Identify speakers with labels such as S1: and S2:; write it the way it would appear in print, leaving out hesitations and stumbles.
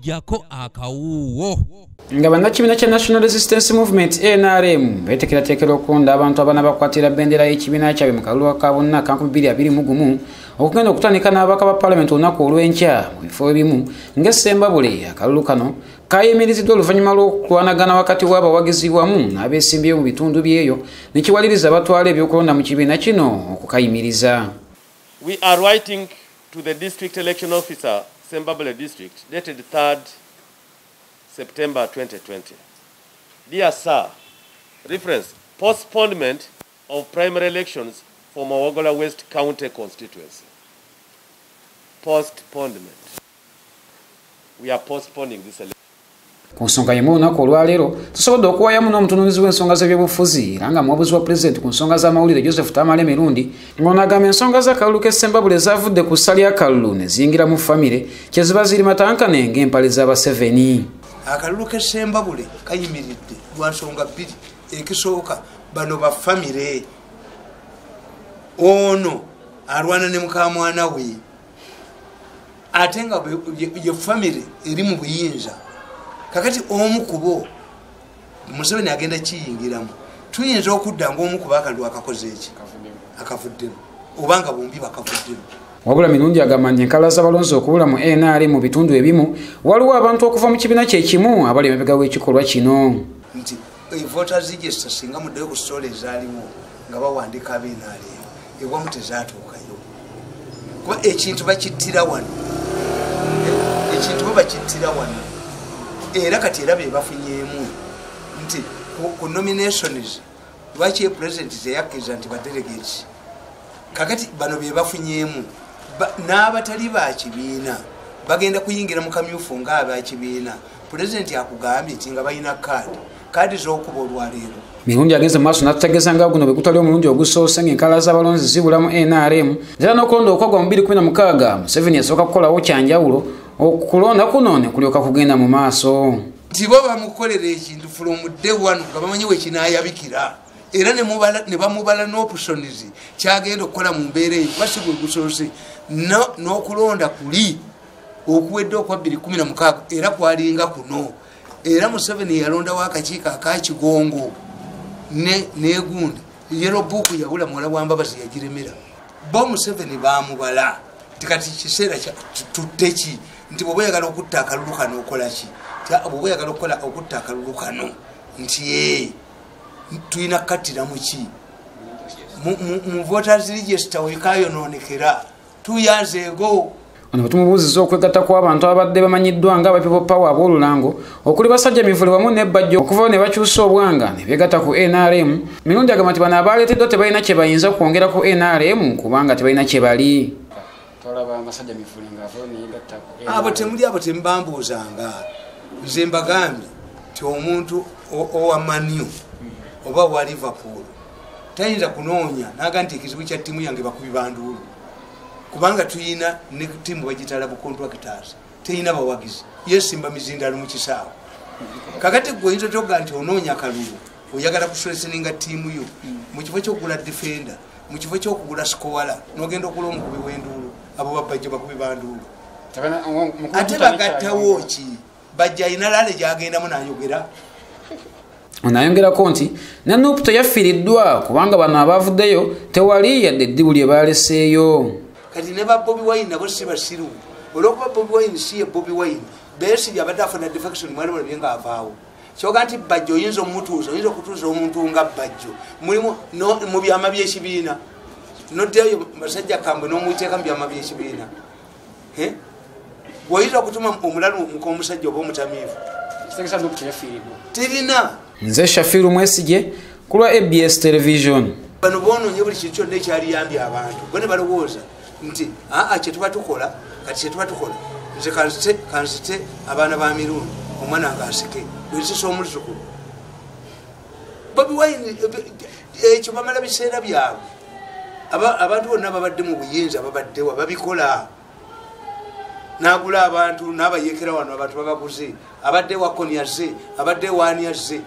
S1: jako akawuwo
S2: nga bannakibiina kya National Resistance Movement NRM betekeratekera okulonda abantu abana bakwatira bendera y'ekibiina kyabwe mu kalulu ka bonna ka 2021 okugenda okutandika n'ababaka ba Parliament olunaku olw'enkya mu bifo ebimu ng'essembabule akalulu kano kayimiriziddwa oluvannyuma lw'okulwanagana wakati w'abawagizi wamu n'abeesimbyewo mu bitundu byeyo ne kiwaliriza abatwala ebyokulonda mu kibiina kino okukayimiriza.
S3: We are writing to the district election officer, Sembabule district, dated 3rd September 2020. Dear Sir, reference, postponement of primary elections for Mawagola West County constituency. Postponement. We are postponing this election.
S2: Ku nsonga y'emu olunaku olwaleero tusobodde okuwayamu n'omutunuulizi w'ensonga z'ebyobufuzi era nga muwabuzi wa pulezidenti ku nsonga z'amawulire Joseph Tamale Mirundi ng'onagamba ensonga z'akalulu k'essembabule zaavudde ku ssa ly'akalulu ne ziyingira mu famire kye ziba ziri matankane ng'empale z'Abaseveni.
S4: Akalulu k'essembabule kayimiridde lwa nsonga bbiri. Ekisooka bano ba famire, ono alwana ne mukamwana we ate nga ye famire eri mu buyinza. Kakati omu kubo Museveni agenda kiyingiramu tuyinza okudda ng'omu kuba akalulu akakoze eki akavuddemu obanga bombi bakavuddemu.
S2: Wabula Mirundi agamba nti enkala z'abalonzi okubula mu NRM mu bitundu ebimu waliwo abantu okuva mu kibiina kye kimu abali emabega w'ekikolwa kino.
S4: Nti voters register singa muddeyo ku sitole ezaaliwo nga bawandiika ab'NRM ewamu tezaatuukayo kuba ekintu bakittira wano era kati era be bafunyeemu nti ku nominations lwaki president teyakkiriza nti badelegates kakati bano be bafunyeemu n'abatali ba kibiina bagenda kuyingira mu kamyufu ng'aba kibiina president akugambye nti nga balina kaadi z'okuba olwaleero.
S2: Mirundi agenze mu maaso n'atutegeeza nga guno bwe gutali omulundi ogusoose ng'enkala z'abalonzi zibula mu NRM era n'okulonda okwagwa mu 2016 Museveni yasooka kukolawo kyanjawulo okulonda kuno ne kulyoka kugenda mu maaso.
S4: Nti bo bamukolera ekintu from day one nga bamanyi we kinaayabikira era ne bamubala n'opusonizi kyagenda okukola mu mbeera eyo kuba si gwe gusoose n'okulonda kuli okuwedde okwa 2016 era kwalinga kuno era Museveni yalondawo akakiiko akakigongo negundi yellow book yabula muwala wa Mbabazi yagiremera bo Museveni bamubala tikati kiseera tuteki nti bwe oyagala okutta akalulu kano okola ki bwe oyagala okutta akalulu kano nti tulina kukattira mu ki mu voters register wekayonoonekera tuyazeego.
S2: Ono tumubuuziza okwegatta kw'abantu abadde bamanyiddwa nga aba People Power ab'olulango okuli basajja mivule wamu ne Bajjo okuvawo ne bakyusa obwanga ne beegatta ku NRM. Mirundi agamba nti bano abaaleeteddwa tebalina kye bayinza kwongera ku NRM kubanga tebalina kye bali.
S4: Abo temuli abo tembambuuzanga nze mbagambye nti omuntu owa Manu oba wa Liverpool tayinza kunoonya naga nti ekizibu kya ttiimu yange bakubi banduulu kubanga tuyina ne ttiimu bagitala bu contractors teyina bawagizi yesimba mizindalo mu kisaawe. Kakati gwe oyinza toga nti onoonya kalulu oyagala kusoleseninga ttiimu yo mu kifo ky'okugula defender mu kifo ky'okugula sikola n'ogenda okula omukubi w'enduulu abo babajja bakubi banduulu ate bagattawo ki bajja ayina laale gyagendamu n'ayogera.
S2: Onayongerako nti Nanuupu teyafiiriddwa kubanga bano abavuddeyo tewali yadde eddibu lye baaleseeyo.
S4: Kati ne ba Bobi Wine nabo si basiru olwokuba Bobi Wine si ye Bobi Wine Besigye abadde afuna defection mwali mulabye nga avaawo kyoga nti Bajjo oyinza okutuuza omuntu nga Bajjo mulimu mu byama by'ekibiina noddeyo basajja kambwe n'omuyiteeka mu byama by'ekibiina bw'oyinza okutuma omulalu nk'omusajja oba omutamiivu tirina.
S2: Nze Shafiru Mwesigye ku lwa ABS Television.
S4: Bano boonoonye buli kintu kyonna ekyaliyambye abantu bo ne balowooza nti kyetuba tukola kati kyetuba tukola nze kansite abaana ba Mirundi omwana nga asike bwesisa omuluzukulu Bobi Wine ekyo bamala biseera byabwe abantu bonna babadde mu buyinza babaddewa babikola n'agula abantu n'abayekera wano abantu babaguze abadde wa Kony azze abadde waani azze